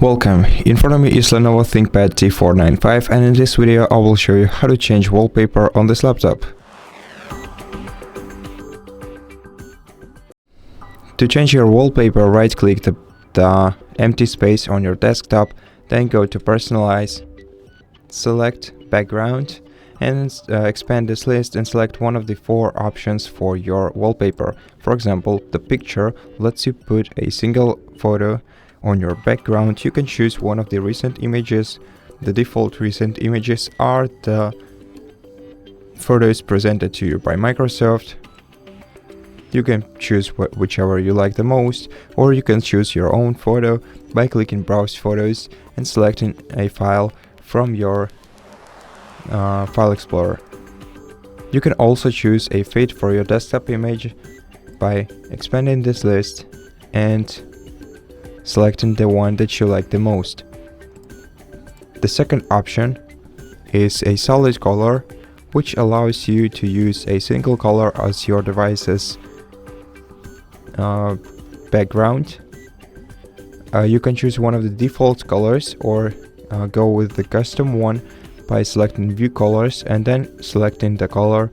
Welcome, in front of me is LENOVO ThinkPad T495, and in this video I will show you how to change wallpaper on this laptop. To change your wallpaper, right click the empty space on your desktop, then go to Personalize, select Background, and expand this list and select one of the four options for your wallpaper. For example, the picture lets you put a single photo on your background. You can choose one of the recent images. The default recent images are the photos presented to you by Microsoft. You can choose whichever you like the most, or you can choose your own photo by clicking Browse Photos and selecting a file from your File Explorer. You can also choose a fit for your desktop image by expanding this list and selecting the one that you like the most. The second option is a solid color, which allows you to use a single color as your device's background. You can choose one of the default colors or go with the custom one by selecting View Colors and then selecting the color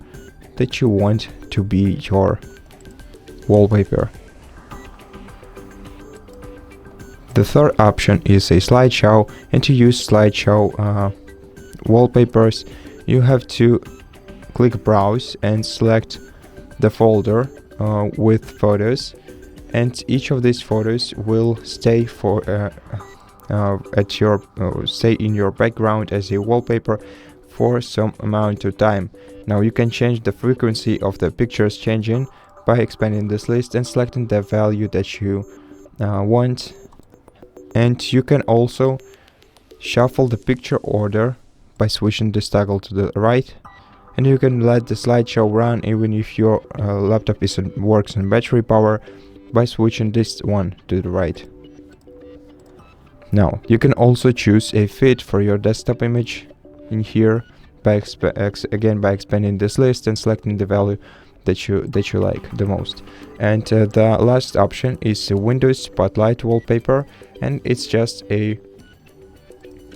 that you want to be your wallpaper. The third option is a slideshow, and to use slideshow wallpapers, you have to click Browse and select the folder with photos, and each of these photos will stay stay in your background as a wallpaper for some amount of time. Now you can change the frequency of the pictures changing by expanding this list and selecting the value that you want. And you can also shuffle the picture order by switching this toggle to the right, and you can let the slideshow run even if your laptop works on battery power by switching this one to the right. Now you can also choose a fit for your desktop image in here by expanding this list and selecting the value that you like the most. And the last option is a Windows Spotlight wallpaper, and it's just a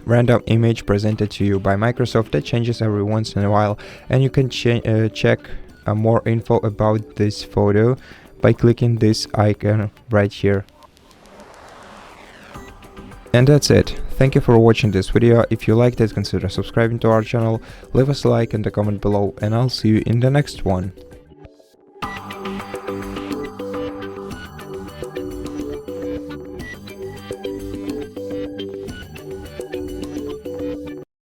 random image presented to you by Microsoft that changes every once in a while, and you can check more info about this photo by clicking this icon right here. And that's it. Thank you for watching this video. If you liked it, consider subscribing to our channel, leave us a like and a comment below, and I'll see you in the next one.